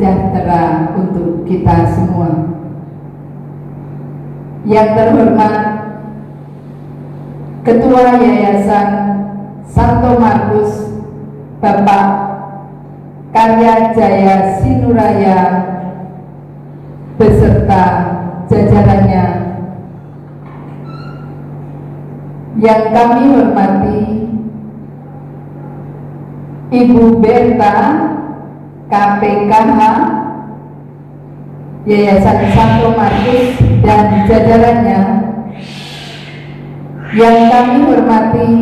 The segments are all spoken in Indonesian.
sejahtera untuk kita semua. Yang terhormat Ketua Yayasan Santo Markus Bapak Karya Jaya Sinuraya beserta jajarannya, yang kami hormati Ibu Berta KPKH Yayasan Santo Markus dan jajarannya, yang kami hormati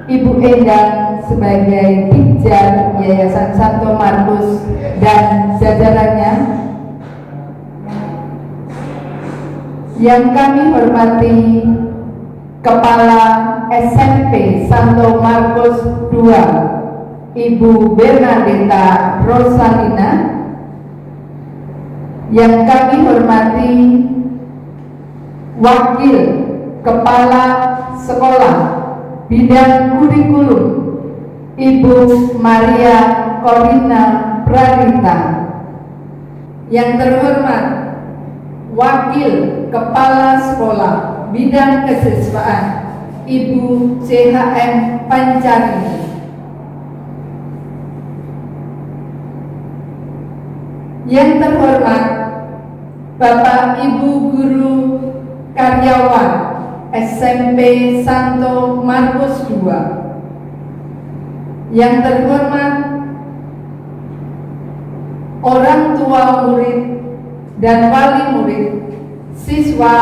Ibu Endang sebagai Ditjen Yayasan Santo Markus dan jajarannya, yang kami hormati Kepala SMP Santo Markus II Ibu Bernadetta Rosalina, yang kami hormati Wakil Kepala Sekolah Bidang Kurikulum Ibu Maria Corina Pradita, yang terhormat Wakil Kepala Sekolah Bidang Kesiswaan Ibu CHM Pancarini, yang terhormat Bapak Ibu Guru Karyawan SMP Santo Markus II, yang terhormat orang tua murid dan wali murid siswa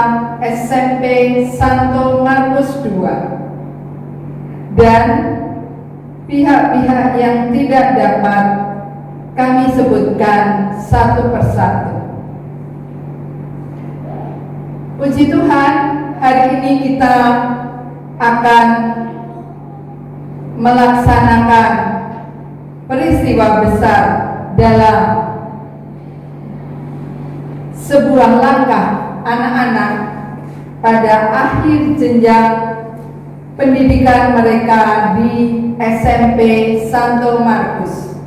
SMP Santo Markus II, dan pihak-pihak yang tidak dapat kami sebutkan satu persatu. Puji Tuhan, hari ini kita akan melaksanakan peristiwa besar dalam sebuah langkah anak-anak pada akhir jenjang pendidikan mereka di SMP Santo Markus,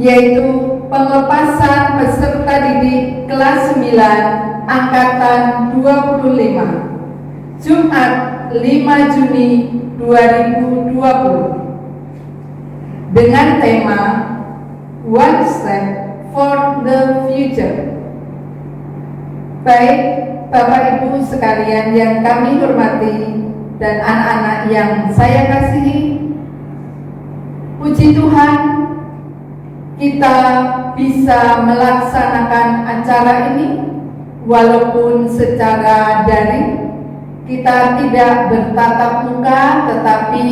yaitu pelepasan peserta didik kelas 9 angkatan 25 Jumat 5 Juni 2020 dengan tema One Step for the Future. Baik Bapak Ibu sekalian yang kami hormati dan anak-anak yang saya kasihi, puji Tuhan kita bisa melaksanakan acara ini walaupun secara daring. Kita tidak bertatap muka, tetapi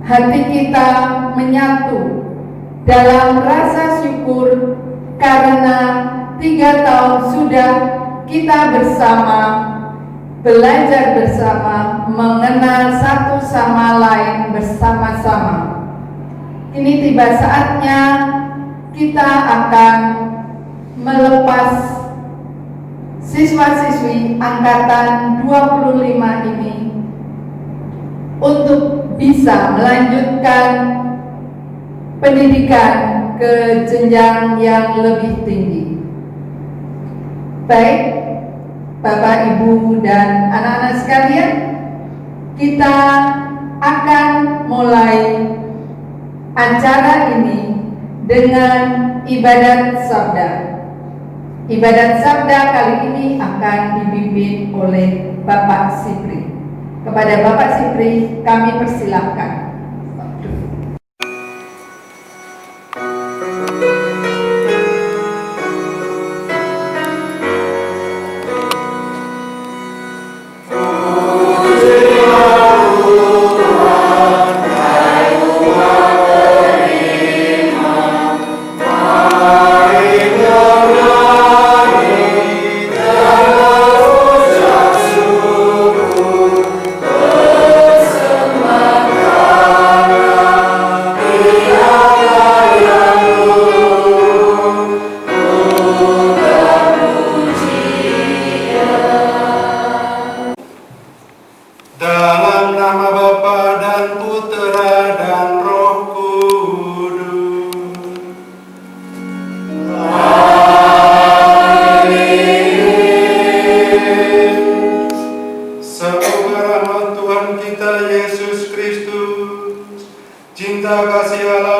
hati kita menyatu dalam rasa syukur karena 3 tahun sudah kita bersama, belajar bersama, mengenal satu sama lain bersama-sama. Ini tiba saatnya kita akan melepas siswa-siswi angkatan 25 ini untuk bisa melanjutkan pendidikan ke jenjang yang lebih tinggi. Baik Bapak, Ibu, dan anak-anak sekalian, kita akan mulai acara ini dengan ibadat sabda. Ibadat sabda kali ini akan dipimpin oleh Bapak Sipri. Kepada Bapak Sipri kami persilahkan. Semangat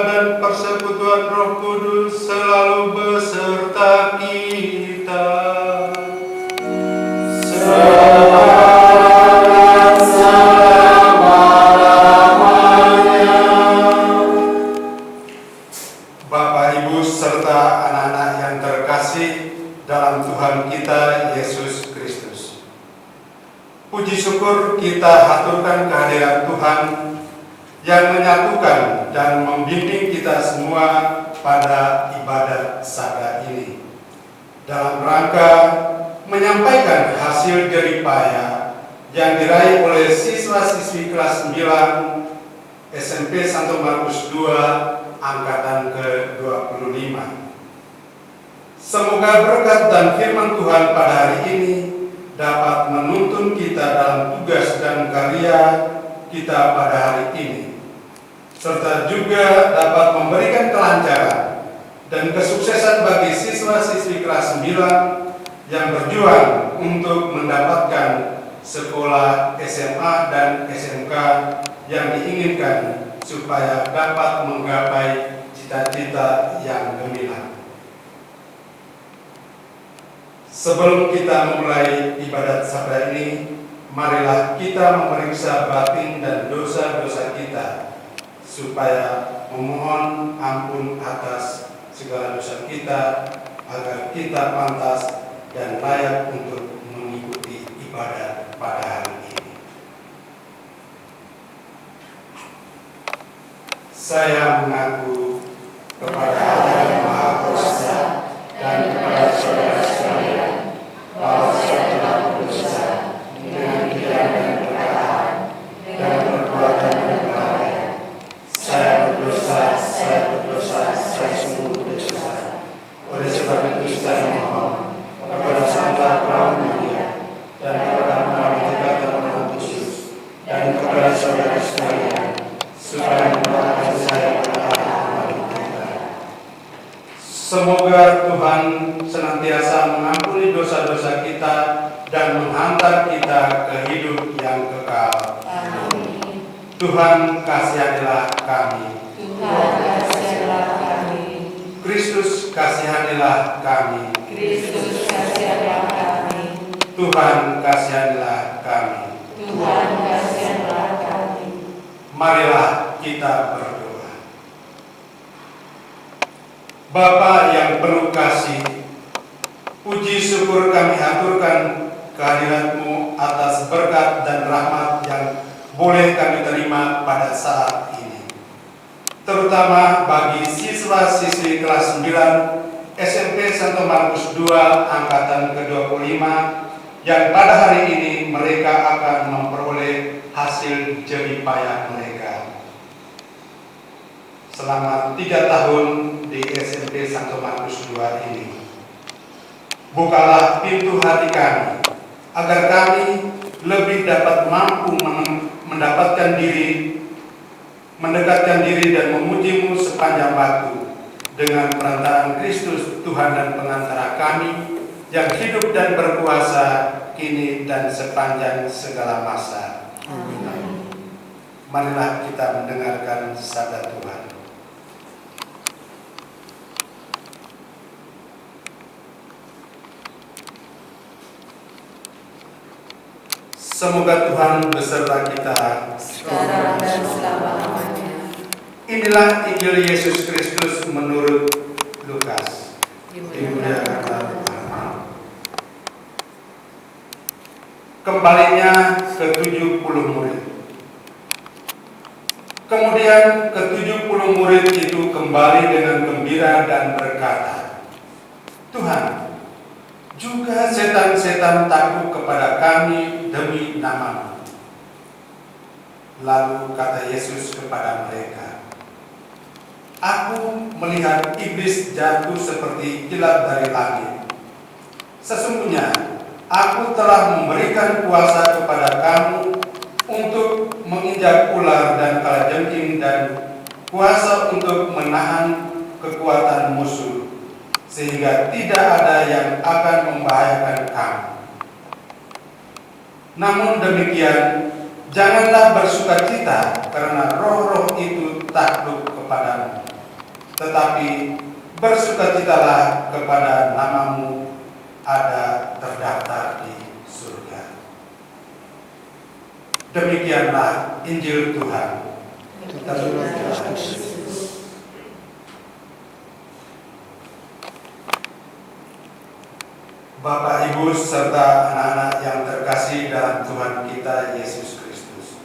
dan persekutuan Roh Kudus selalu beserta kita. Selamat selama-lamanya. Bapak, Ibu, serta anak-anak yang terkasih dalam Tuhan kita Yesus Kristus, puji syukur kita haturkan kehadiran Tuhan yang menyatukan dan membimbing kita semua pada ibadat sabda ini dalam rangka menyampaikan hasil jeripaya yang diraih oleh siswa-siswi kelas 9 SMP Santo Markus II angkatan ke-25. Semoga berkat dan firman Tuhan pada hari ini dapat menuntun kita dalam tugas dan karya kita pada hari ini, serta juga dapat memberikan kelancaran dan kesuksesan bagi siswa-siswi kelas 9 yang berjuang untuk mendapatkan sekolah SMA dan SMK yang diinginkan supaya dapat menggapai cita-cita yang gemilang. Sebelum kita memulai ibadat sabda ini, marilah kita memeriksa batin dan dosa-dosa kita, supaya memohon ampun atas segala dosa kita, agar kita pantas dan layak untuk mengikuti ibadat pada hari ini. Saya mengaku kepada Allah yang Maha Kuasa dan kepada saudara sekalian bahwa saya telah berdosa dengan pikiran dan perkataan dan perbuatan yang berbahaya. Saya berdosa, saya sungguh berdosa. Oleh sebab itu saya mohon kepada Sang Bapa Mulia dan kepada Malaikat dan Roh Kudus dan kepada saudara sekalian, supaya mendoakan saya kepada Allah. Semoga Tuhan senantiasa mengampuni dosa-dosa kita dan menghantar kita ke hidup yang kekal. Amin. Tuhan kasihanilah kami. Tuhan kasihanilah kami. Kristus kasihanilah kami. Kristus kasihanilah kami. Tuhan kasihanilah kami. Tuhan kasihanilah kami. Marilah kita berdoa. Bapa yang penuh kasih, puji syukur kami haturkan kehadirat-Mu atas berkat dan rahmat yang boleh kami terima pada saat ini, terutama bagi siswa-siswi kelas 9 SMP Santo Markus II angkatan ke-25 yang pada hari ini mereka akan memperoleh hasil jeripaya mereka. Selama 3 tahun di SMP Santo Markus II ini, bukalah pintu hati kami agar kami lebih dapat mampu mendekatkan diri dan memuji-Mu sepanjang waktu dengan perantaraan Kristus Tuhan dan pengantara kami yang hidup dan berkuasa kini dan sepanjang segala masa. Amin. Marilah kita mendengarkan sabda Tuhan. Semoga Tuhan beserta kita sekarang dan selama-lamanya. Inilah Injil Yesus Kristus menurut Lukas. Dimuliakan Tuhan. Kembalinya ke-70 murid. Kemudian ke-70 murid itu kembali dengan gembira dan berkata, Tuhan, juga setan-setan takut kepada kami demi nama-Mu. Lalu kata Yesus kepada mereka, Aku melihat iblis jatuh seperti kilat dari langit. Sesungguhnya Aku telah memberikan kuasa kepada kamu untuk menginjak ular dan kalajengking dan kuasa untuk menahan kekuatan musuh, sehingga tidak ada yang akan membahayakan kamu. Namun demikian, janganlah bersukacita karena roh-roh itu takluk kepadamu, tetapi bersukacitalah kepada namamu ada terdaftar di surga. Demikianlah Injil Tuhan. Terima kasih. Bapak, Ibu, serta anak-anak yang terkasih dalam Tuhan kita Yesus Kristus.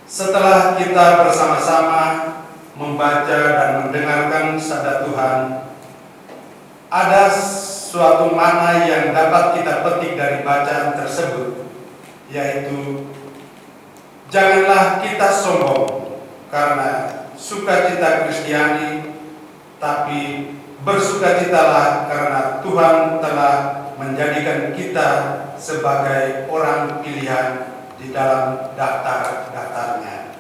Setelah kita bersama-sama membaca dan mendengarkan sabda Tuhan, ada suatu makna yang dapat kita petik dari bacaan tersebut, yaitu janganlah kita sombong karena sukacita Kristiani, tapi bersukacitalah karena Tuhan telah menjadikan kita sebagai orang pilihan di dalam daftar-daftarnya.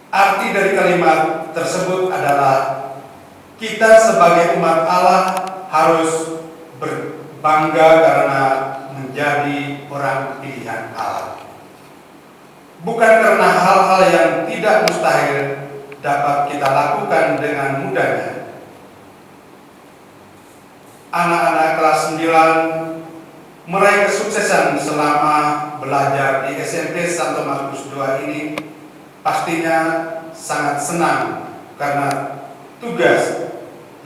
Arti dari kalimat tersebut adalah kita sebagai umat Allah harus berbangga karena menjadi orang pilihan Allah. Bukan karena hal-hal yang tidak mustahil dapat kita lakukan dengan mudahnya. Anak-anak kelas 9 meraih kesuksesan selama belajar di SMP Santo Markus II ini pastinya sangat senang karena tugas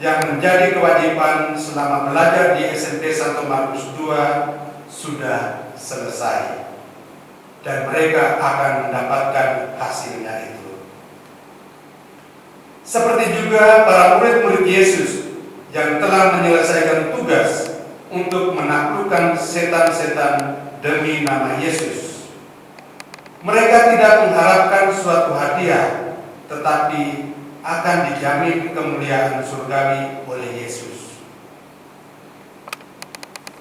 yang menjadi kewajiban selama belajar di SMP Santo Markus II sudah selesai dan mereka akan mendapatkan hasilnya itu. Seperti juga para murid-murid Yesus yang telah menyelesaikan tugas untuk menaklukkan setan-setan demi nama Yesus. Mereka tidak mengharapkan suatu hadiah, tetapi akan dijamin kemuliaan surgawi oleh Yesus.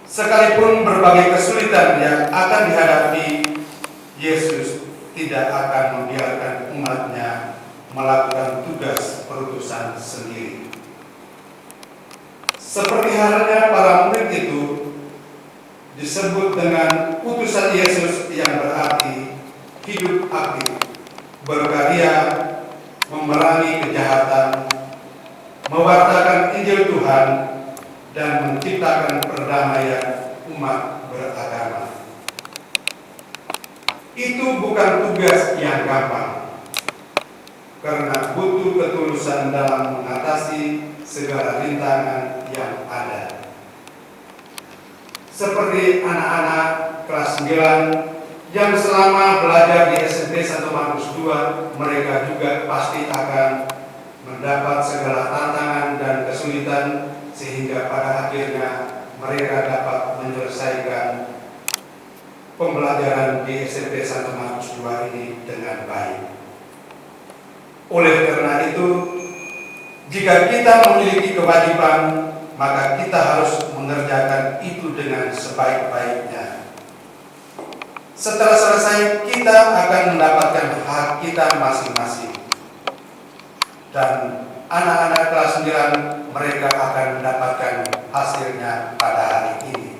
Sekalipun berbagai kesulitan yang akan dihadapi, Yesus tidak akan membiarkan umatnya melakukan tugas perutusan sendiri. Seperti halnya para murid itu disebut dengan utusan Yesus yang berarti hidup aktif, berkarya, memerangi kejahatan, mewartakan Injil Tuhan, dan menciptakan perdamaian umat beragama. Itu bukan tugas yang gampang, karena butuh ketulusan dalam mengatasi segala rintangan yang ada. Seperti anak-anak kelas 9 yang selama belajar di SMP Santo Markus II, mereka juga pasti akan mendapat segala tantangan dan kesulitan sehingga pada akhirnya mereka dapat menyelesaikan pembelajaran di SMP Santo Markus II ini dengan baik. Oleh karena itu, jika kita memiliki kewajiban, maka kita harus mengerjakan itu dengan sebaik-baiknya. Setelah selesai, kita akan mendapatkan hak kita masing-masing. Dan anak-anak kelas 9, mereka akan mendapatkan hasilnya pada hari ini.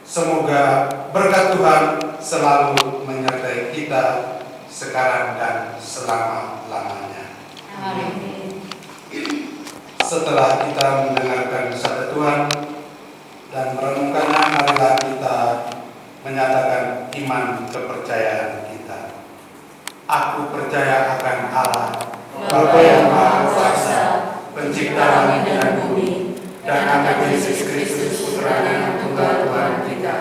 Semoga berkat Tuhan selalu menyertai kita sekarang dan selama-lamanya. Amin. Setelah kita mendengarkan sabda Tuhan dan merenungkannya, marilah kita menyatakan iman kepercayaan kita. Aku percaya akan Allah, Bapa yang Maha Kuasa, Pencipta langit dan bumi, dan akan Yesus Kristus, Putra-Nya yang tunggal Tuhan kita,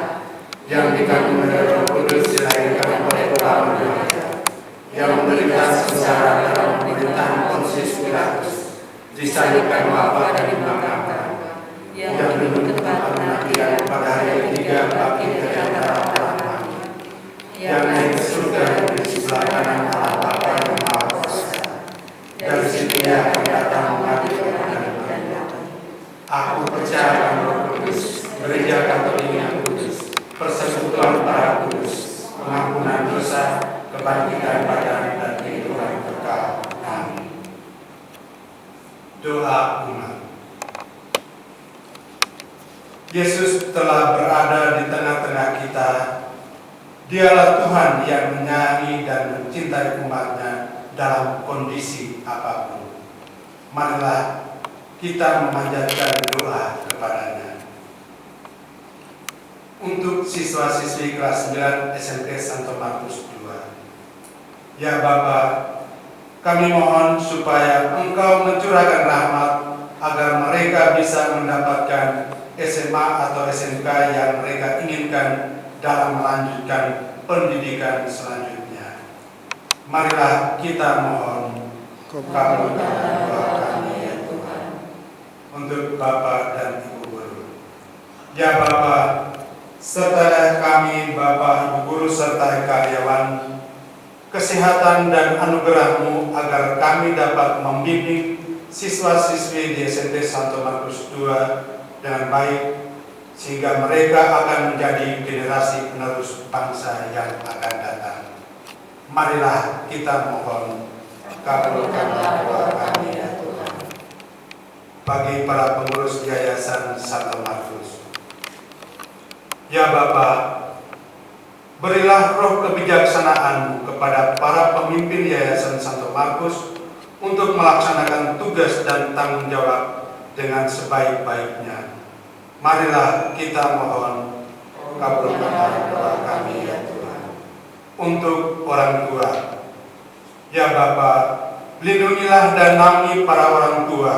yang dikandung dari Roh Kudus, dilahirkan oleh Bapa Maria, yang menderita sengsara dalam pemerintahan Pontius Pilatus, disalibkan wafat dan dimakamkan, yang duduk di tempat kematian pada hari ketiga bangkit dari antara orang mati, yang naik ke surga di sebelah kanan Allah Bapa yang Maha Kuasa. Dari situ Dia akan datang mengadili orang dan mati. Aku percaya akan Roh Kudus, Gereja Katolik yang kudus, persekutuan para kudus, pengampunan dosa, kebangkitan badan dan kehidupan kekal. Amin. Doa umat. Yesus telah berada di tengah-tengah kita. Dialah Tuhan yang menyayangi dan mencintai umatnya dalam kondisi apapun. Marilah kita memanjatkan doa kepadanya. Untuk siswa-siswi kelas 9 SMP Santo Markus II. Ya Bapa, kami mohon supaya Engkau mencurahkan rahmat agar mereka bisa mendapatkan SMA atau SMK yang mereka inginkan dalam melanjutkan pendidikan selanjutnya. Marilah kita mohon, kabulkan doa kami ya Tuhan. Untuk Bapak dan Ibu Guru. Ya Bapak, sertai kami Bapak, Ibu Guru serta karyawan, kesehatan dan anugerah-Mu agar kami dapat membimbing siswa-siswi di SMP Santo Markus II dengan baik, sehingga mereka akan menjadi generasi penerus bangsa yang akan datang. Marilah kita mohon, kabulkanlah doa kami ya Tuhan. Bagi para pengurus Yayasan Santo Markus. Ya Bapa, berilah roh kebijaksanaan kepada para pemimpin Yayasan Santo Markus untuk melaksanakan tugas dan tanggung jawab dengan sebaik-baiknya. Marilah kita mohon, kabulkanlah doa kami ya Tuhan. Untuk orang tua, ya Bapa, lindungilah dan naungi para orang tua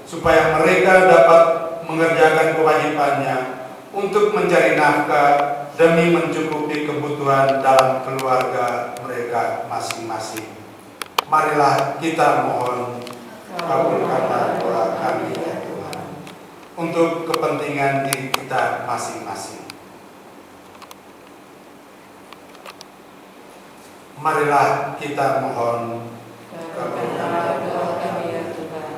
supaya mereka dapat mengerjakan kewajibannya untuk mencari nafkah demi mencukupi kebutuhan dalam keluarga mereka masing-masing. Marilah kita mohon, kabulkanlah doa kami ya Tuhan, untuk kepentingan diri kita masing-masing. Marilah kita mohon, kabulkanlah doa kami ya Tuhan.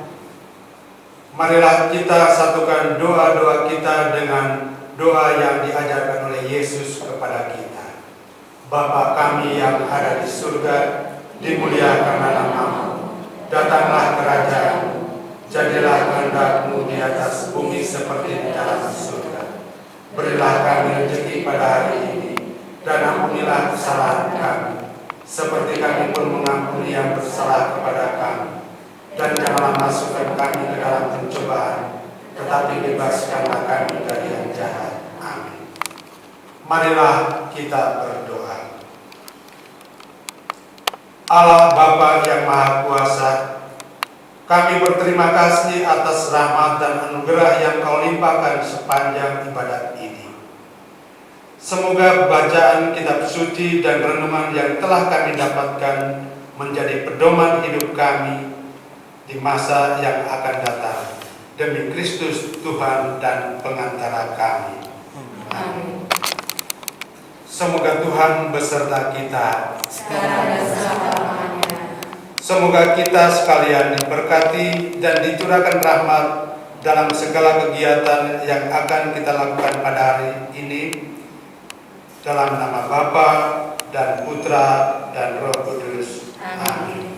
Marilah kita satukan doa-doa kita dengan doa yang diajarkan oleh Yesus kepada kita. Bapa kami yang ada di surga, dimuliakanlah nama-Mu, datanglah kerajaan-Mu, jadilah kehendak-Mu di atas bumi seperti di dalam surga. Berilah kami rezeki pada hari ini, dan ampunilah kesalahan kami, seperti kami pun mengampuni yang bersalah kepada kami. Dan janganlah masukkan kami ke dalam pencobaan, tetapi bebaskanlah kami dari yang jahat. Amin. Marilah kita berdoa. Allah Bapa yang Maha Kuasa, kami berterima kasih atas rahmat dan anugerah yang Kau limpahkan sepanjang ibadat ini. Semoga bacaan kitab suci dan renungan yang telah kami dapatkan menjadi pedoman hidup kami di masa yang akan datang. Demi Kristus Tuhan dan pengantara kami. Amin. Semoga Tuhan beserta kita sekarang dan selama-lamanya. Semoga kita sekalian diberkati dan dicurahkan rahmat dalam segala kegiatan yang akan kita lakukan pada hari ini, dalam nama Bapa dan Putra dan Roh Kudus. Amin.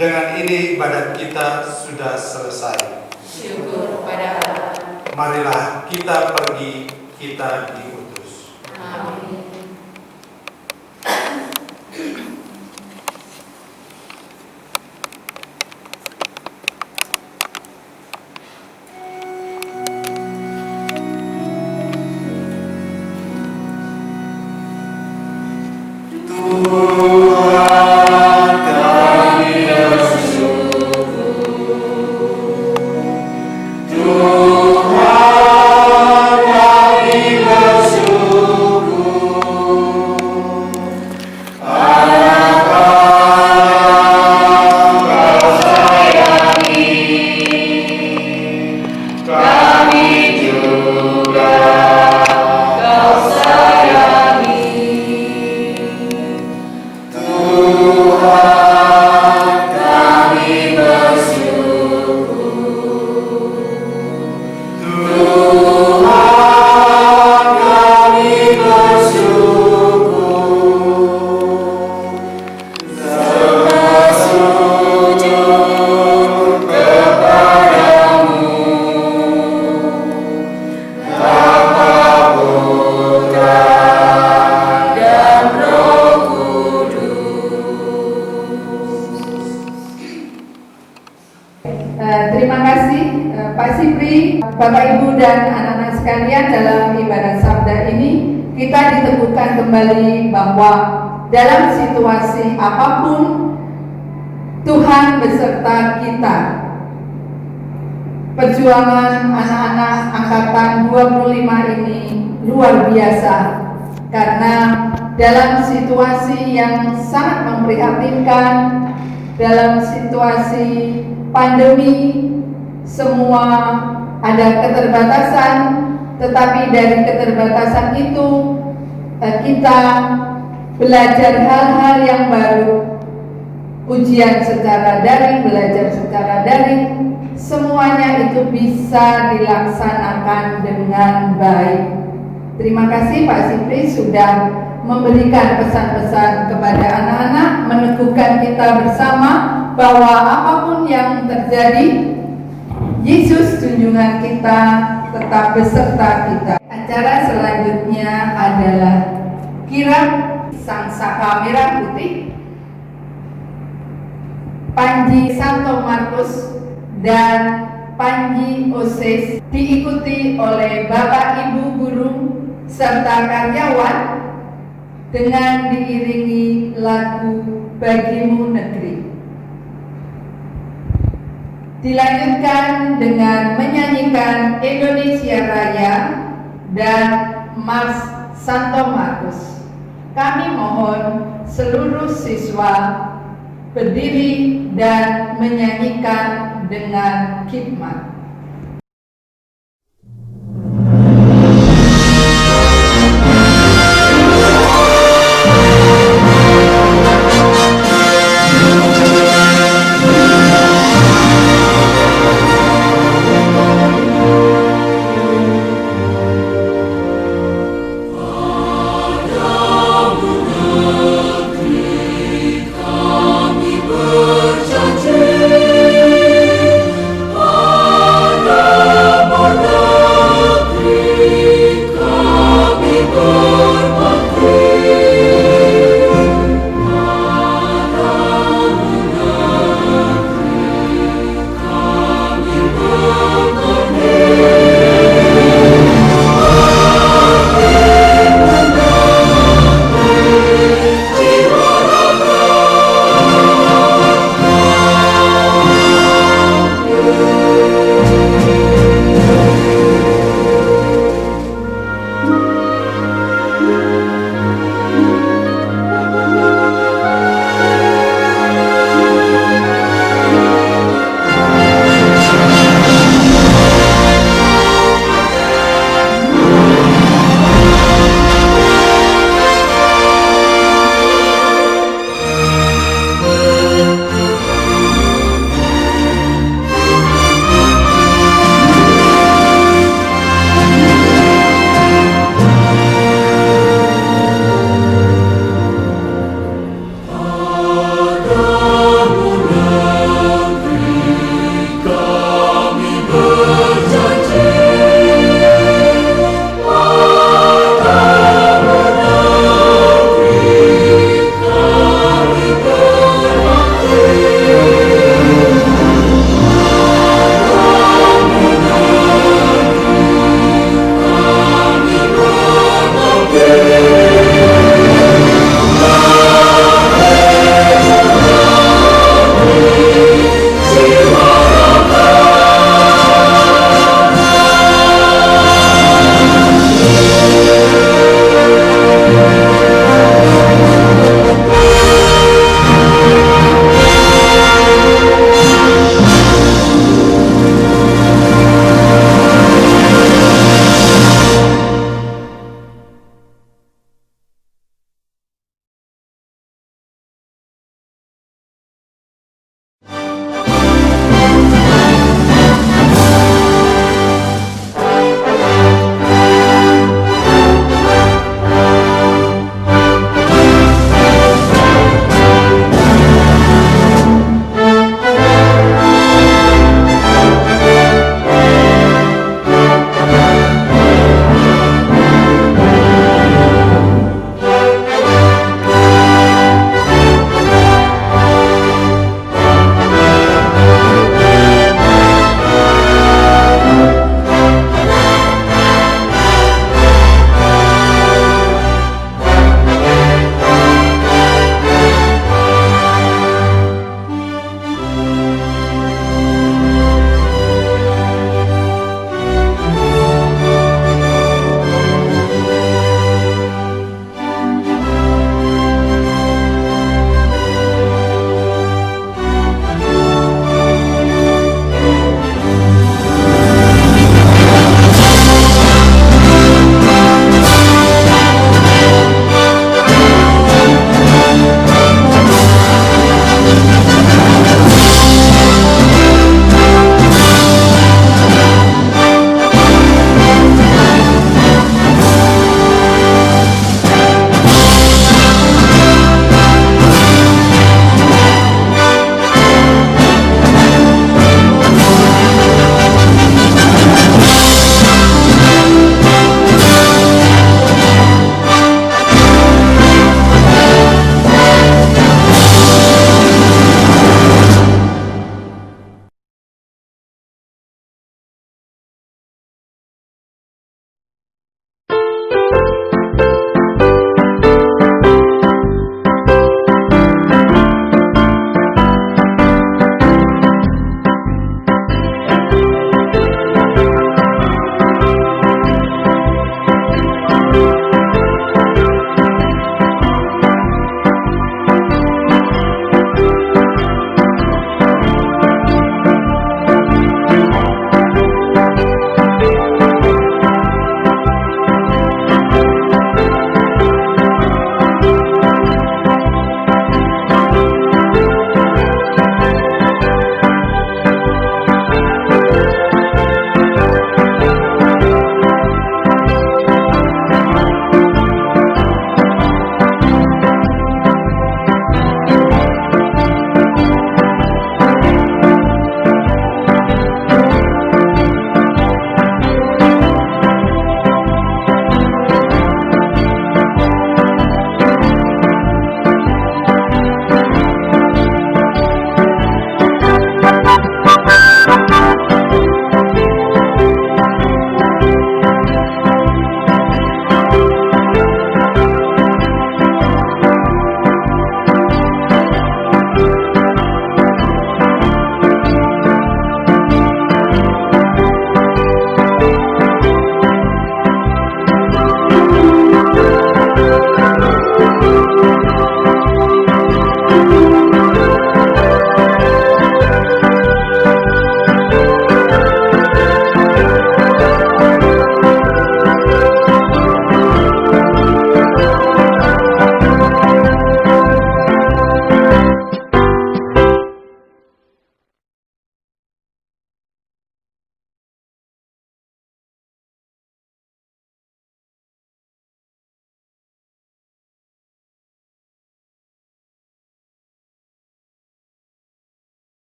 Dengan ini ibadat kita sudah selesai. Syukur pada Allah. Marilah kita pergi, kita diutus. Amin. Terima kasih Pak Sipri, Bapak Ibu dan anak-anak sekalian. Dalam ibadah sabda ini kita diteguhkan kembali bahwa dalam situasi apapun Tuhan beserta kita. Perjuangan anak-anak angkatan 25 ini luar biasa karena dalam situasi yang sangat memprihatinkan, dalam situasi pandemi, semua ada keterbatasan, tetapi dari keterbatasan itu kita belajar hal-hal yang baru, ujian secara daring, belajar secara daring, semuanya itu bisa dilaksanakan dengan baik. Terima kasih Pak Sipri sudah memberikan pesan-pesan kepada anak-anak, meneguhkan kita bersama bahwa apapun yang terjadi, Yesus junjungan kita tetap beserta kita. Acara selanjutnya adalah kirap Sang Saka Merah Putih, Panji Santo Markus dan Panji Oses, diikuti oleh Bapak Ibu guru serta karyawan dengan diiringi lagu Bagimu Negeri. Dilanjutkan dengan menyanyikan Indonesia Raya dan Mars Santo Markus. Kami mohon seluruh siswa berdiri dan menyanyikan dengan khidmat. Berjanji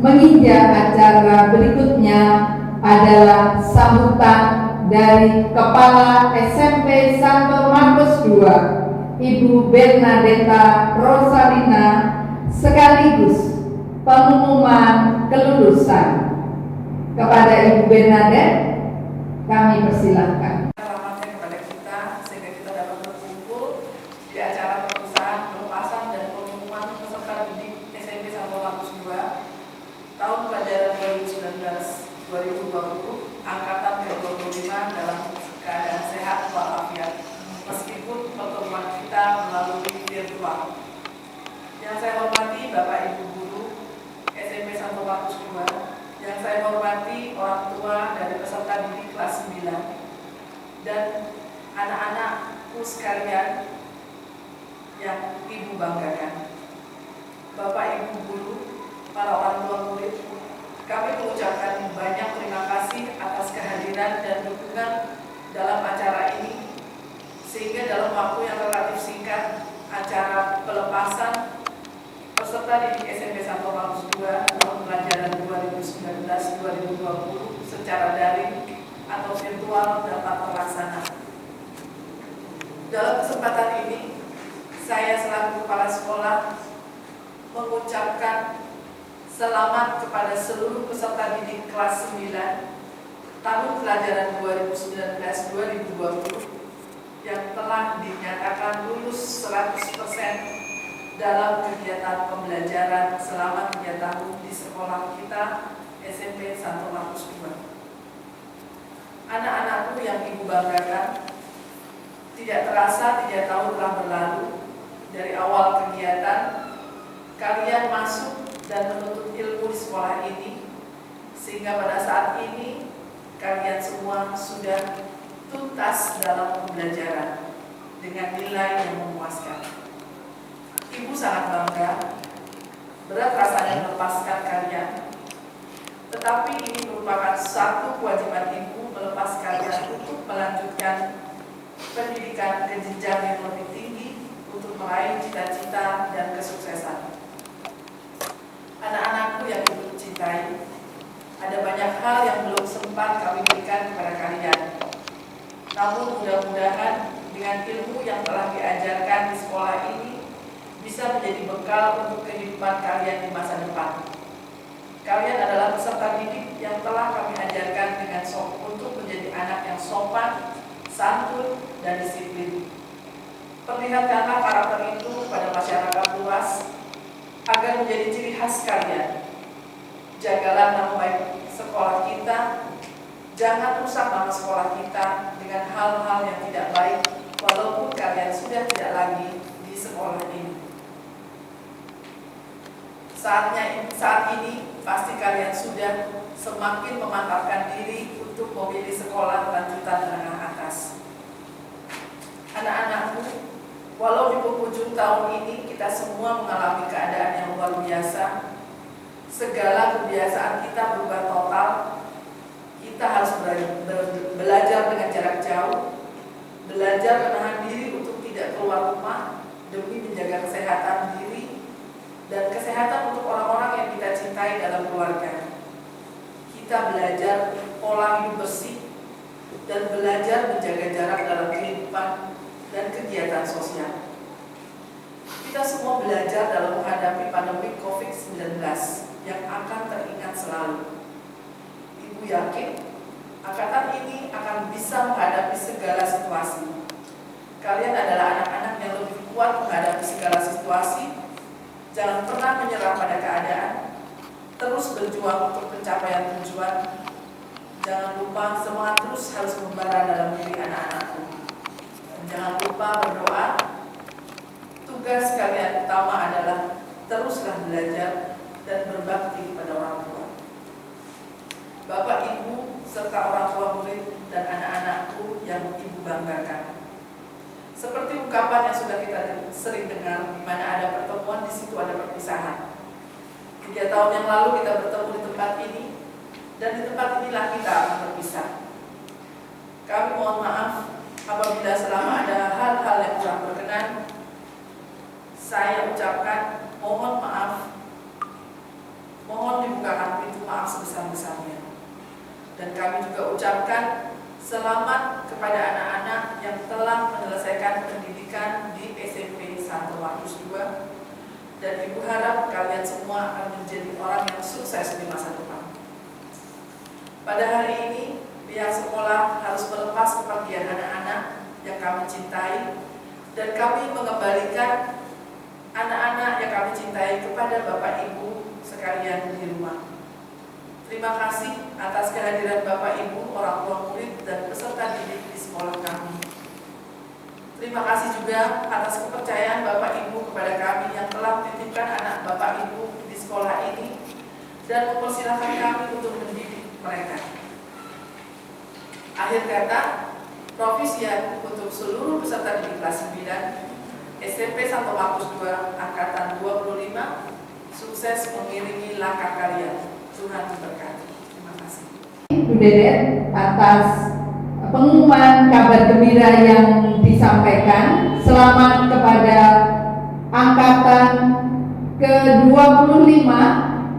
Menginjak acara berikutnya adalah sambutan dari Kepala SMP Santo Markus II, Ibu Bernadetta Rosalina, sekaligus pengumuman kelulusan. Kepada Ibu Bernadette, kami persilahkan. Selamatkan kepada kita sehingga kita dapat berkumpul di acara perpisahan, pelepasan dan pengumuman peserta didik SMP Santo Markus II tahun pelajaran 2019-2020 angkatan ke-25 dalam keadaan sehat walafiat meskipun pertemuan kita melalui virtual. Yang saya hormati Bapak Ibu Guru SMP Santo Markus II, yang saya hormati orang tua dari peserta didik kelas 9 dan anak-anakku sekalian yang Ibu banggakan. Bapak Ibu Guru, para orang tua murid, kami mengucapkan banyak terima kasih atas kehadiran dan dukungan dalam acara ini, sehingga dalam waktu yang relatif singkat acara pelepasan peserta didik SMP Santo Markus II tahun pelajaran 2019-2020 secara daring atau virtual dapat terlaksana. Dalam kesempatan ini, saya selaku kepala sekolah mengucapkan selamat kepada seluruh peserta didik kelas 9 tahun pelajaran 2019-2020 yang telah dinyatakan lulus 100% dalam kegiatan pembelajaran selama 3 tahun di sekolah kita SMP Santo Markus II. Anak-anakku yang Ibu banggakan, tidak terasa 3 tahun telah berlalu dari awal kegiatan. Kalian masuk dan menuntut ilmu di sekolah ini, sehingga pada saat ini kalian semua sudah tuntas dalam pembelajaran dengan nilai yang memuaskan. Ibu sangat bangga, berat rasanya melepaskan kalian, tetapi ini merupakan satu kewajiban Ibu melepas kalian untuk melanjutkan pendidikan ke jenjang yang lebih tinggi untuk meraih cita-cita dan kesuksesan. Anak-anakku yang Ibu cintai, ada banyak hal yang belum sempat kami berikan kepada kalian. Namun mudah-mudahan dengan ilmu yang telah diajarkan di sekolah ini bisa menjadi bekal untuk kehidupan kalian di masa depan. Kalian adalah peserta didik yang telah kami ajarkan dengan untuk menjadi anak yang sopan, santun, dan disiplin. Perlihatkanlah karakter itu pada masyarakat luas agar menjadi ciri khas kalian. Jagalah nama baik sekolah kita, jangan rusak nama sekolah kita dengan hal-hal yang tidak baik walaupun kalian sudah tidak lagi di sekolah ini. Saat ini pasti kalian sudah semakin memantapkan diri untuk memilih sekolah lanjutan menengah atas. Anak-anakku, walau di penghujung tahun ini kita semua mengalami keadaan yang luar biasa, segala kebiasaan kita berubah total. Kita harus belajar dengan jarak jauh, belajar menahan diri untuk tidak keluar rumah demi menjaga kesehatan diri dan kesehatan untuk orang-orang yang kita cintai dalam keluarga. Kita belajar pola hidup bersih dan belajar menjaga jarak dalam kehidupan dan kegiatan sosial. Kita semua belajar dalam menghadapi pandemi COVID-19 yang akan teringat selalu. Ibu yakin angkatan ini akan bisa menghadapi segala situasi. Kalian adalah anak-anak yang lebih kuat menghadapi segala situasi. Jangan pernah menyerah pada keadaan, terus berjuang untuk pencapaian tujuan. Jangan lupa semangat terus harus membara dalam diri anak-anakku. Jangan lupa berdoa. Tugas kalian utama adalah teruslah belajar dan berbakti pada orang tua. Bapak, Ibu, serta orang tua murid dan anak-anakku yang Ibu banggakan. Seperti ungkapan yang sudah kita sering dengar, di mana ada pertemuan, di situ ada perpisahan. 3 tahun yang lalu kita bertemu di tempat ini, dan di tempat inilah kita akan berpisah. Kami mohon maaf apabila selama ada hal-hal yang kurang berkenan. Saya ucapkan mohon maaf Mohon dibukakan pintu maaf sebesar-besarnya. Dan kami juga ucapkan selamat kepada anak-anak yang telah menyelesaikan pendidikan di SMP Santo Markus II. Dan Ibu harap kalian semua akan menjadi orang yang sukses di masa depan. Pada hari ini, pihak sekolah harus melepas kepergian anak-anak yang kami cintai, dan kami mengembalikan anak-anak yang kami cintai kepada Bapak Ibu sekalian di rumah. Terima kasih atas kehadiran Bapak Ibu, orang tua murid, dan peserta didik di sekolah kami. Terima kasih juga atas kepercayaan Bapak Ibu kepada kami yang telah menitipkan anak Bapak Ibu di sekolah ini dan mempersilahkan kami untuk mendidik mereka. Akhir kata, provisian untuk seluruh peserta didik kelas 9 SMP Santo Markus II Angkatan 25 sukses mengiringi langkah kalian. Tuhan memberkati. Terima kasih. Bu Dedet atas pengumuman kabar gembira yang disampaikan. Selamat kepada angkatan ke-25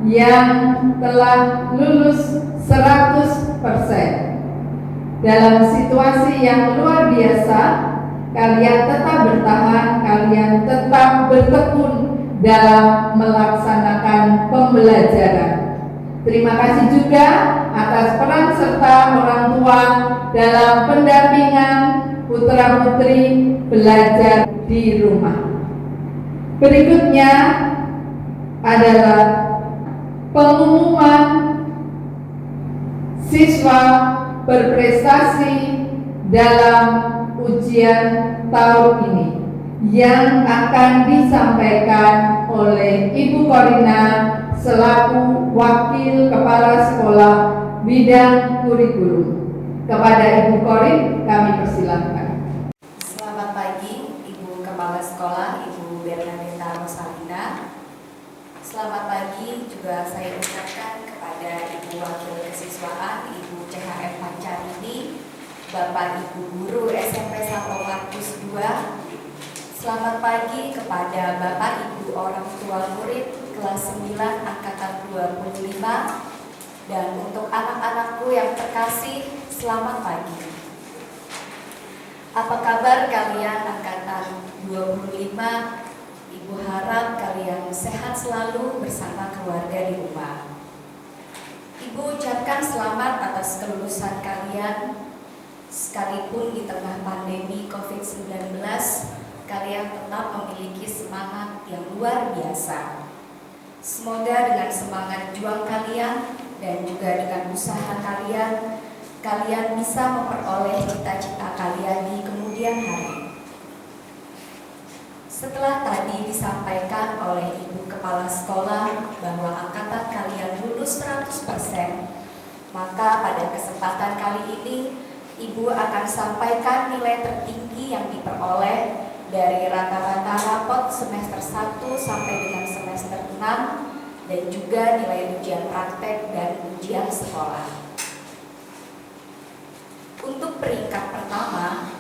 yang telah lulus 100%. Dalam situasi yang luar biasa, kalian tetap bertahan, kalian tetap bertekun dalam melaksanakan pembelajaran. Terima kasih juga atas peran serta orang tua dalam pendampingan putra-putri belajar di rumah. Berikutnya adalah pengumuman siswa berprestasi dalam ujian tahun ini yang akan disampaikan oleh Ibu Korina selaku Wakil Kepala Sekolah Bidang Kurikulum. Kepada Ibu Korin, kami persilahkan. Selamat pagi, Ibu Kepala Sekolah, Ibu Bernadetta Rosalina. Selamat pagi juga saya ucapkan kepada Ibu Wakil Kesiswaan, Ibu CHM Pancarini, Bapak Ibu Guru SMP Santo Markus II. Selamat pagi kepada Bapak Ibu orang tua murid kelas 9 Angkatan 25. Dan untuk anak-anakku yang terkasih, selamat pagi. Apa kabar kalian angkatan 25? Ibu harap kalian sehat selalu bersama keluarga di rumah. Ibu ucapkan selamat atas kelulusan kalian. Sekalipun di tengah pandemi COVID-19, kalian tetap memiliki semangat yang luar biasa. Semoga dengan semangat juang kalian dan juga dengan usaha kalian, kalian bisa memperoleh cita-cita kalian di kemudian hari. Setelah tadi disampaikan oleh Ibu Kepala Sekolah bahwa angkatan kalian lulus 100%, maka pada kesempatan kali ini Ibu akan sampaikan nilai tertinggi yang diperoleh dari rata-rata rapot semester 1 sampai dengan semester 6 dan juga nilai ujian praktek dan ujian sekolah. Untuk peringkat pertama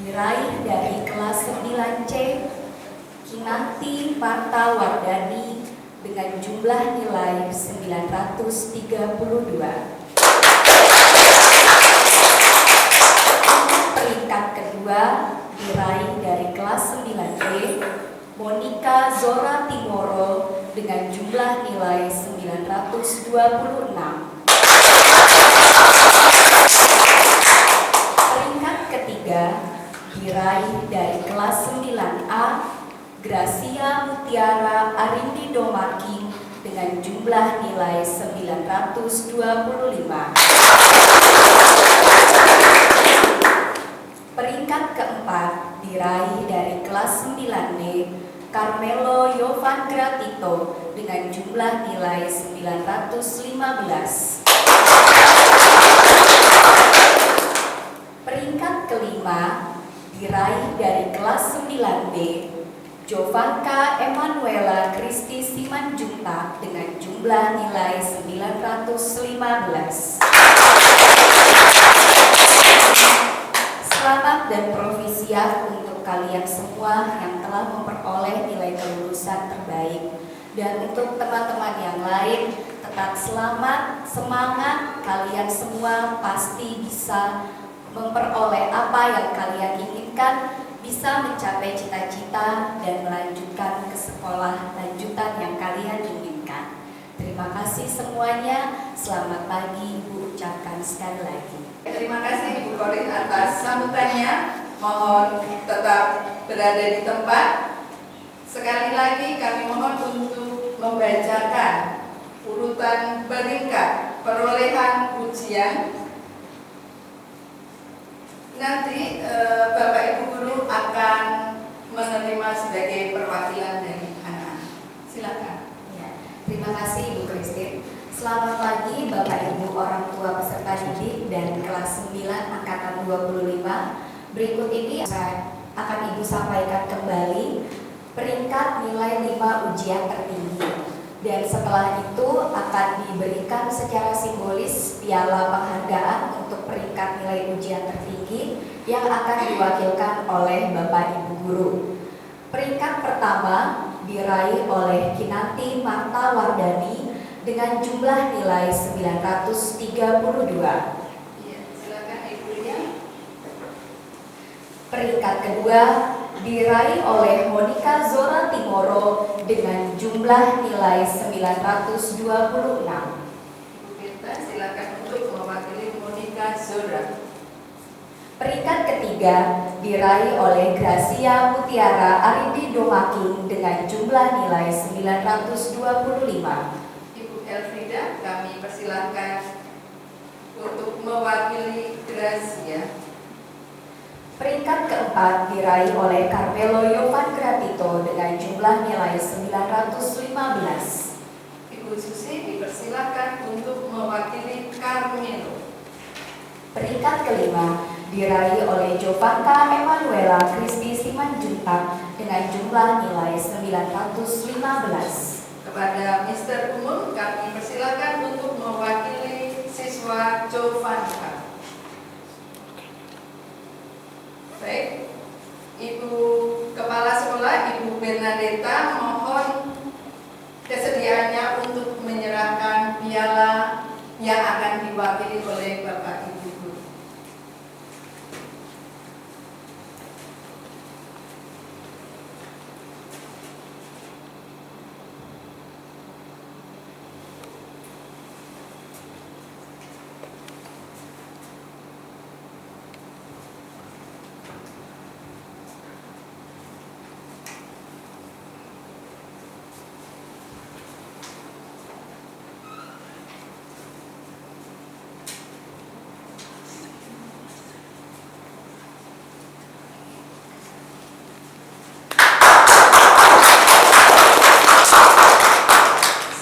diraih dari kelas 9C Kinanti Marta Wardani dengan jumlah nilai 932. Untuk peringkat kedua diraih dari kelas 9B Monica Zora Timoro dengan jumlah nilai 926. Peringkat ketiga diraih dari kelas 9A Gracia Mutiara Arindi Domaki dengan jumlah nilai 925. Peringkat keempat diraih dari kelas 9D Carmelo Yovan Gratito dengan jumlah nilai 915. Peringkat kelima diraih dari kelas 9B Jovanka Emanuela Kristi Simanjuntak dengan jumlah nilai 915. Selamat dan provisiat untuk kalian semua yang telah memperoleh nilai kelulusan terbaik. Dan untuk teman-teman yang lain, tetap selamat, semangat, kalian semua pasti bisa memperoleh apa yang kalian inginkan, bisa mencapai cita-cita dan melanjutkan ke sekolah lanjutan yang kalian inginkan. Terima kasih semuanya, selamat pagi Ibu ucapkan sekali lagi. Terima kasih Ibu Korin atas sambutannya. Mohon tetap berada di tempat. Sekali lagi kami mohon untuk membacakan urutan peringkat perolehan ujian. Nanti Bapak Ibu Guru akan menerima sebagai perwakilan dari anak. Silakan. Ya, terima kasih Ibu Christine. Selamat pagi Bapak Ibu orang tua peserta didik dan kelas 9 angkatan 25. Berikut ini saya akan Ibu sampaikan kembali peringkat nilai 5 ujian tertinggi. Dan setelah itu akan diberikan secara simbolis piala penghargaan untuk peringkat nilai ujian tertinggi yang akan diwakilkan oleh Bapak Ibu Guru. Peringkat pertama diraih oleh Kinanti Marta Wardani dengan jumlah nilai 932. Iya, silakan Ibu Lia. Peringkat kedua diraih oleh Monica Zora Timoro dengan jumlah nilai 926. Ibu Beta, silakan untuk mewakili Monica Zora. Peringkat ketiga diraih oleh Gracia Mutiara Arindi Domaking dengan jumlah nilai 925. Ibu Elfrida, kami persilahkan untuk mewakili Gracia. Peringkat keempat diraih oleh Carmelo Yovan Gratito dengan jumlah nilai 915. Ibu Susi dipersilakan untuk mewakili Carmelo. Peringkat kelima diraih oleh Jovanka Emanuela Kristi Simanjuntak dengan jumlah nilai 915. Kepada Mr. Umum, kami persilakan untuk mewakili siswa Jovanka. Baik, Ibu Kepala Sekolah, Ibu Bernadetta, mohon kesediaannya untuk menyerahkan piala yang akan diwakili oleh Bapak Ibu Guru.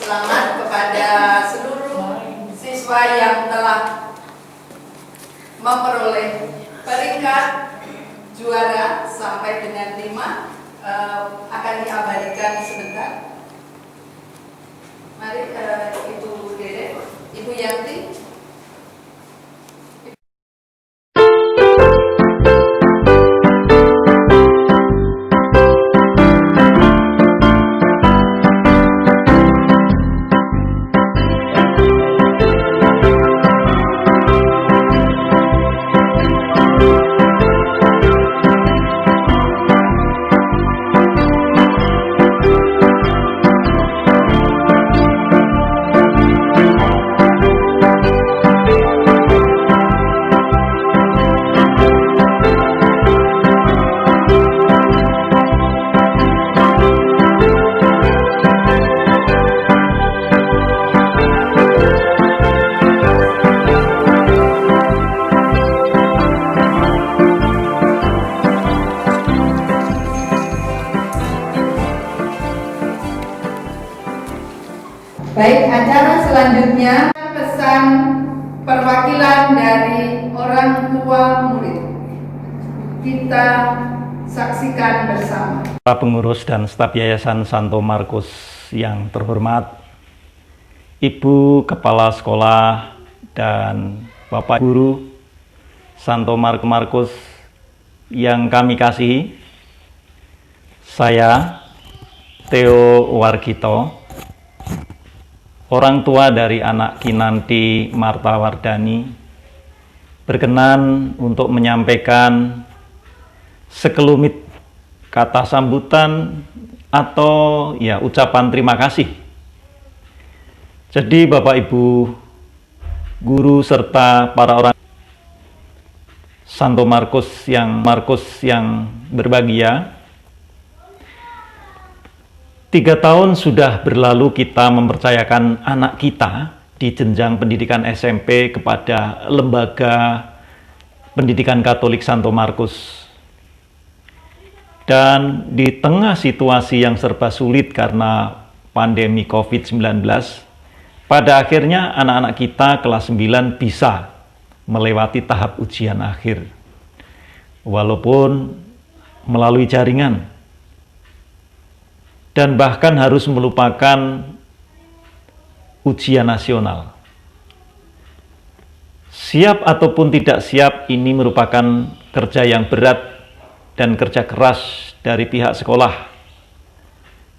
Selamat kepada seluruh siswa yang telah memperoleh peringkat juara sampai dengan 5 akan diabadikan sebentar. Mari Ibu Dede, Ibu Yanti. Baik, acara selanjutnya pesan perwakilan dari orang tua murid. Kita saksikan bersama. Para pengurus dan staf Yayasan Santo Markus yang terhormat, Ibu Kepala Sekolah dan Bapak Guru Santo Markus yang kami kasihi, saya Theo Wargito orang tua dari anak Kinanti Marta Wardani berkenan untuk menyampaikan sekelumit kata sambutan atau ya ucapan terima kasih. Jadi Bapak Ibu guru serta para orang Santo Markus yang berbahagia, 3 tahun sudah berlalu kita mempercayakan anak kita di jenjang pendidikan SMP kepada lembaga pendidikan Katolik Santo Markus. Dan di tengah situasi yang serba sulit karena pandemi COVID-19, pada akhirnya anak-anak kita kelas 9 bisa melewati tahap ujian akhir, walaupun melalui jaringan, dan bahkan harus melupakan ujian nasional. Siap ataupun tidak siap, ini merupakan kerja yang berat dan kerja keras dari pihak sekolah,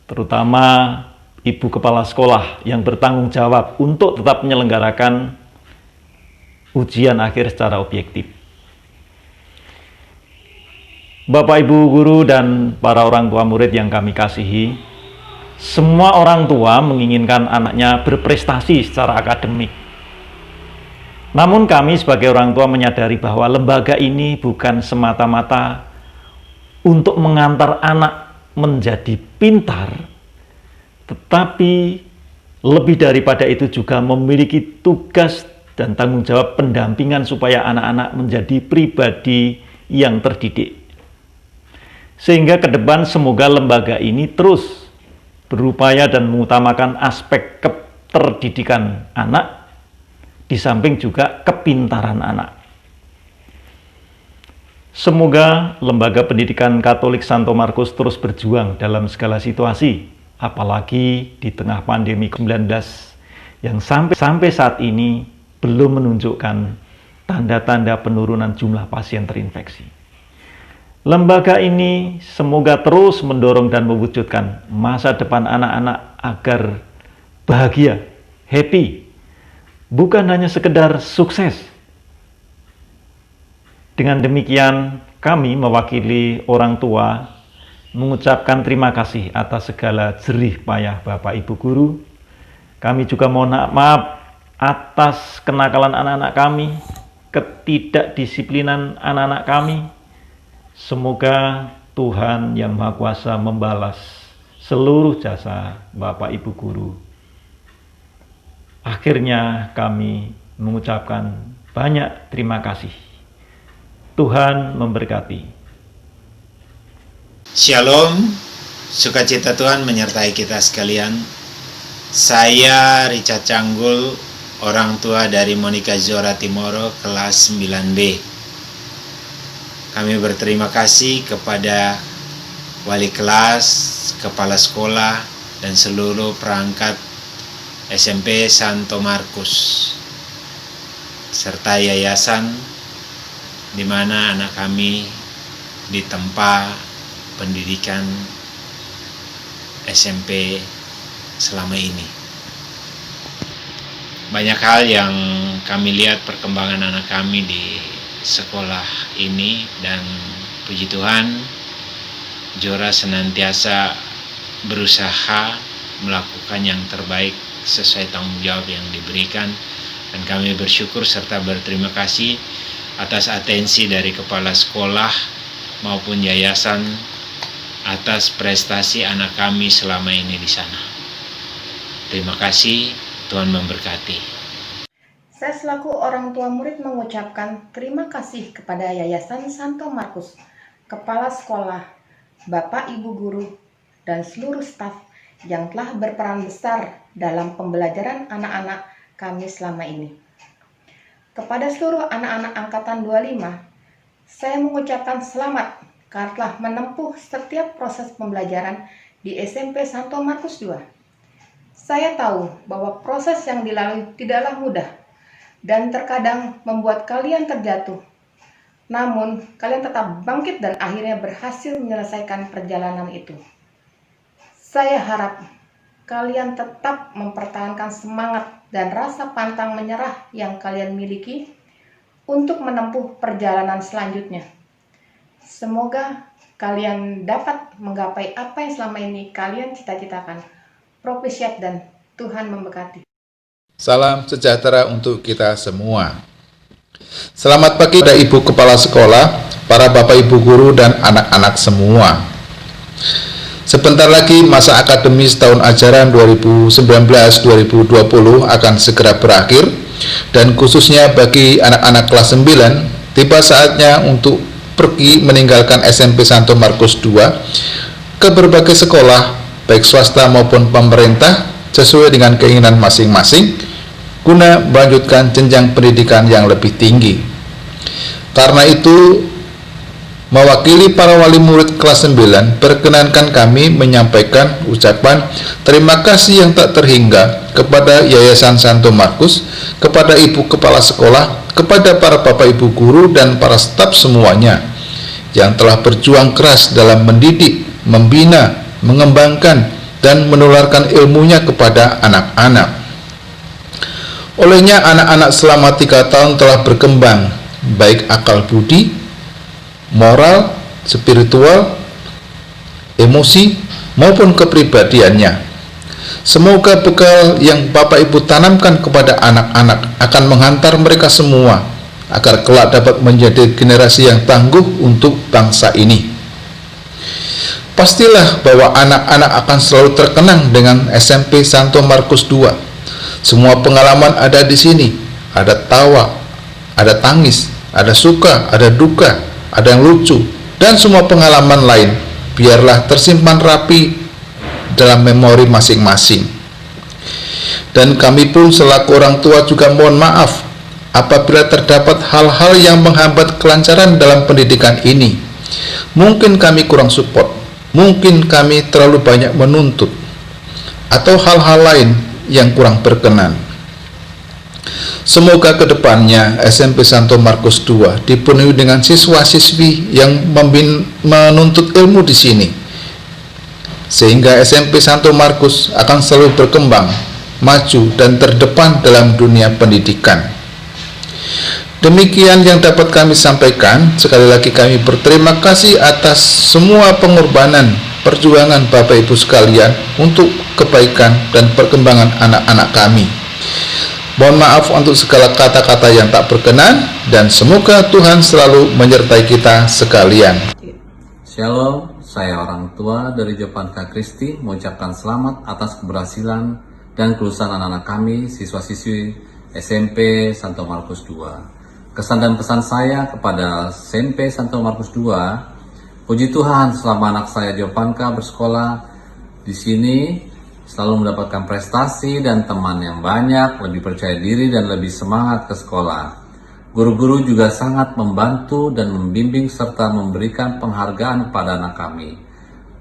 terutama ibu kepala sekolah yang bertanggung jawab untuk tetap menyelenggarakan ujian akhir secara objektif. Bapak Ibu guru dan para orang tua murid yang kami kasihi, semua orang tua menginginkan anaknya berprestasi secara akademik. Namun kami sebagai orang tua menyadari bahwa lembaga ini bukan semata-mata untuk mengantar anak menjadi pintar, tetapi lebih daripada itu juga memiliki tugas dan tanggung jawab pendampingan supaya anak-anak menjadi pribadi yang terdidik. Sehingga ke depan semoga lembaga ini terus berupaya dan mengutamakan aspek keterdidikan anak, di samping juga kepintaran anak. Semoga lembaga pendidikan Katolik Santo Markus terus berjuang dalam segala situasi, apalagi di tengah pandemi COVID-19 yang sampai saat ini belum menunjukkan tanda-tanda penurunan jumlah pasien terinfeksi. Lembaga ini semoga terus mendorong dan mewujudkan masa depan anak-anak agar bahagia, happy, bukan hanya sekedar sukses. Dengan demikian, kami mewakili orang tua mengucapkan terima kasih atas segala jerih payah Bapak Ibu guru. Kami juga mohon maaf atas kenakalan anak-anak kami, ketidakdisiplinan anak-anak kami. Semoga Tuhan Yang Maha Kuasa membalas seluruh jasa Bapak Ibu guru. Akhirnya kami mengucapkan banyak terima kasih. Tuhan memberkati. Shalom, sukacita Tuhan menyertai kita sekalian. Saya Richard Canggul, orang tua dari Monica Zora Timoro, kelas 9B. Kami berterima kasih kepada wali kelas, kepala sekolah, dan seluruh perangkat SMP Santo Markus, serta yayasan di mana anak kami ditempa pendidikan SMP selama ini. Banyak hal yang kami lihat perkembangan anak kami di sekolah ini, dan puji Tuhan, Zora senantiasa berusaha melakukan yang terbaik sesuai tanggung jawab yang diberikan, dan kami bersyukur serta berterima kasih atas atensi dari kepala sekolah maupun yayasan atas prestasi anak kami selama ini di sana. Terima kasih, Tuhan memberkati. Saya selaku orang tua murid mengucapkan terima kasih kepada Yayasan Santo Markus, kepala sekolah, Bapak Ibu guru, dan seluruh staf yang telah berperan besar dalam pembelajaran anak-anak kami selama ini. Kepada seluruh anak-anak angkatan 25, saya mengucapkan selamat karena telah menempuh setiap proses pembelajaran di SMP Santo Markus II. Saya tahu bahwa proses yang dilalui tidaklah mudah dan terkadang membuat kalian terjatuh. Namun, kalian tetap bangkit dan akhirnya berhasil menyelesaikan perjalanan itu. Saya harap kalian tetap mempertahankan semangat dan rasa pantang menyerah yang kalian miliki untuk menempuh perjalanan selanjutnya. Semoga kalian dapat menggapai apa yang selama ini kalian cita-citakan. Propesiat dan Tuhan memberkati. Salam sejahtera untuk kita semua. Selamat pagi pada Ibu Kepala Sekolah, para Bapak Ibu Guru dan anak-anak semua. Sebentar lagi masa akademis tahun ajaran 2019-2020 akan segera berakhir, dan khususnya bagi anak-anak kelas 9, tiba saatnya untuk pergi meninggalkan SMP Santo Markus II ke berbagai sekolah, baik swasta maupun pemerintah, sesuai dengan keinginan masing-masing, guna melanjutkan jenjang pendidikan yang lebih tinggi. Karena itu, mewakili para wali murid kelas 9, perkenankan kami menyampaikan ucapan terima kasih yang tak terhingga kepada Yayasan Santo Markus, kepada Ibu Kepala Sekolah, kepada para Bapak Ibu Guru dan para staf semuanya yang telah berjuang keras dalam mendidik, membina, mengembangkan, dan menularkan ilmunya kepada anak-anak. Olehnya anak-anak selama 3 tahun telah berkembang, baik akal budi, moral, spiritual, emosi, maupun kepribadiannya. Semoga bekal yang Bapak Ibu tanamkan kepada anak-anak akan menghantar mereka semua agar kelak dapat menjadi generasi yang tangguh untuk bangsa ini. Pastilah bahwa anak-anak akan selalu terkenang dengan SMP Santo Markus II. Semua pengalaman ada di sini. Ada tawa, ada tangis, ada suka, ada duka, ada yang lucu, dan semua pengalaman lain biarlah tersimpan rapi dalam memori masing-masing. Dan kami pun selaku orang tua juga mohon maaf apabila terdapat hal-hal yang menghambat kelancaran dalam pendidikan ini. Mungkin kami kurang support, mungkin kami terlalu banyak menuntut, atau hal-hal lain yang kurang berkenan. Semoga kedepannya SMP Santo Markus II dipenuhi dengan siswa-siswi yang menuntut ilmu di sini, sehingga SMP Santo Markus akan selalu berkembang, maju, dan terdepan dalam dunia pendidikan. Demikian yang dapat kami sampaikan. Sekali lagi kami berterima kasih atas semua pengorbanan, perjuangan Bapak Ibu sekalian untuk kebaikan dan perkembangan anak-anak kami. Mohon maaf untuk segala kata-kata yang tak berkenan, dan semoga Tuhan selalu menyertai kita sekalian. Shalom, saya orang tua dari Jopanka Kristi mengucapkan selamat atas keberhasilan dan kelulusan anak-anak kami, siswa-siswi SMP Santo Markus II. Kesan dan pesan saya kepada SMP Santo Markus II, puji Tuhan selama anak saya Jopanka bersekolah di sini selalu mendapatkan prestasi dan teman yang banyak, lebih percaya diri dan lebih semangat ke sekolah. Guru-guru juga sangat membantu dan membimbing serta memberikan penghargaan kepada anak kami.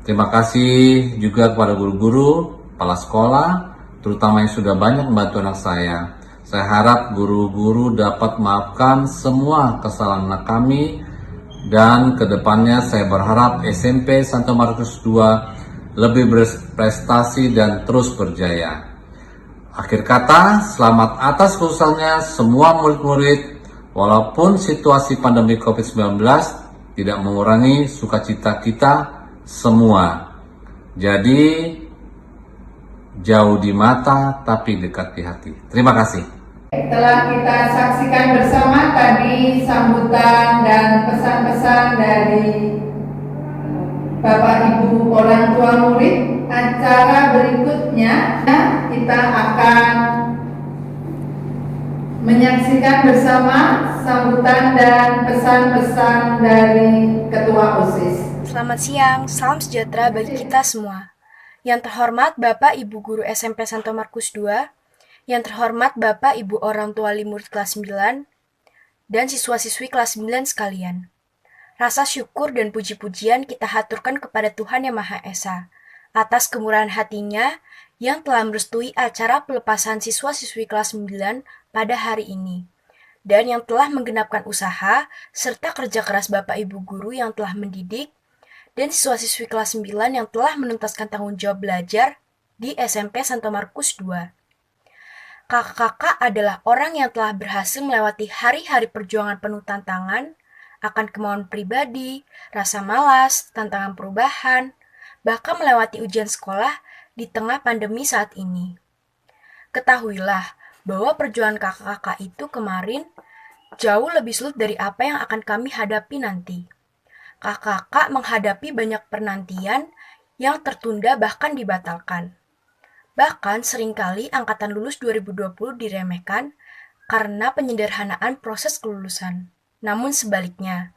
Terima kasih juga kepada guru-guru, kepala sekolah, terutama yang sudah banyak membantu anak saya. Saya harap guru-guru dapat memaafkan semua kesalahan anak kami, dan kedepannya saya berharap SMP Santo Markus II lebih berprestasi dan terus berjaya. Akhir kata, selamat atas kelulusannya semua murid-murid, walaupun situasi pandemi COVID-19 tidak mengurangi sukacita kita semua. Jadi, jauh di mata tapi dekat di hati. Terima kasih. Telah kita saksikan bersama tadi sambutan dan pesan-pesan dari Bapak Ibu orang tua murid. Acara berikutnya kita akan menyaksikan bersama sambutan dan pesan-pesan dari Ketua OSIS. Selamat siang, salam sejahtera bagi kita semua. Yang terhormat Bapak Ibu Guru SMP Santo Markus II, yang terhormat Bapak Ibu orang tua murid kelas 9, dan siswa-siswi kelas 9 sekalian. Rasa syukur dan puji-pujian kita haturkan kepada Tuhan Yang Maha Esa atas kemurahan hatinya yang telah merestui acara pelepasan siswa-siswi kelas 9 pada hari ini, dan yang telah menggenapkan usaha serta kerja keras Bapak Ibu Guru yang telah mendidik, dan siswa-siswi kelas 9 yang telah menuntaskan tanggung jawab belajar di SMP Santo Markus II. Kakak-kakak adalah orang yang telah berhasil melewati hari-hari perjuangan penuh tantangan akan kemauan pribadi, rasa malas, tantangan perubahan, bahkan melewati ujian sekolah di tengah pandemi saat ini. Ketahuilah bahwa perjuangan kakak-kakak itu kemarin jauh lebih sulit dari apa yang akan kami hadapi nanti. Kakak-kakak menghadapi banyak penantian yang tertunda bahkan dibatalkan. Bahkan seringkali angkatan lulus 2020 diremehkan karena penyederhanaan proses kelulusan. Namun sebaliknya,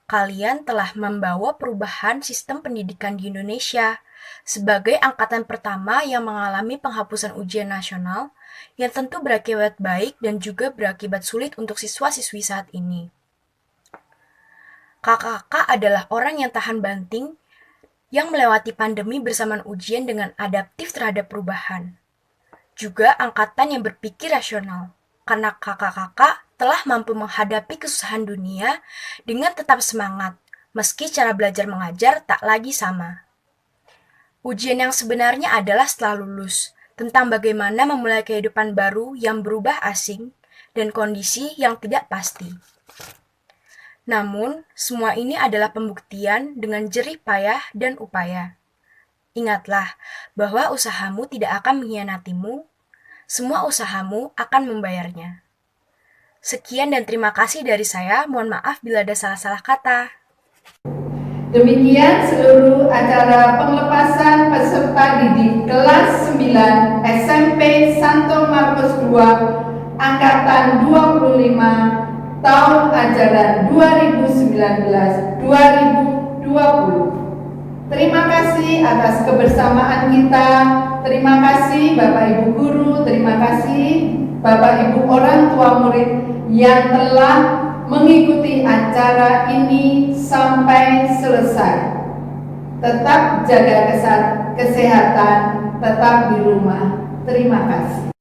kalian telah membawa perubahan sistem pendidikan di Indonesia sebagai angkatan pertama yang mengalami penghapusan ujian nasional yang tentu berakibat baik dan juga berakibat sulit untuk siswa-siswi saat ini. Kakak-kakak adalah orang yang tahan banting yang melewati pandemi bersamaan ujian dengan adaptif terhadap perubahan. Juga angkatan yang berpikir rasional, karena kakak-kakak telah mampu menghadapi kesusahan dunia dengan tetap semangat, meski cara belajar mengajar tak lagi sama. Ujian yang sebenarnya adalah setelah lulus, tentang bagaimana memulai kehidupan baru yang berubah asing dan kondisi yang tidak pasti. Namun, semua ini adalah pembuktian dengan jerih payah dan upaya. Ingatlah bahwa usahamu tidak akan mengkhianatimu, semua usahamu akan membayarnya. Sekian dan terima kasih dari saya, mohon maaf bila ada salah-salah kata. Demikian seluruh acara penglepasan peserta didik kelas 9 SMP Santo Markus II Angkatan 25 tahun ajaran 2019-2020. Terima kasih atas kebersamaan kita. Terima kasih Bapak Ibu Guru, terima kasih Bapak Ibu orang tua murid yang telah mengikuti acara ini sampai selesai. Tetap jaga kesehatan, tetap di rumah. Terima kasih.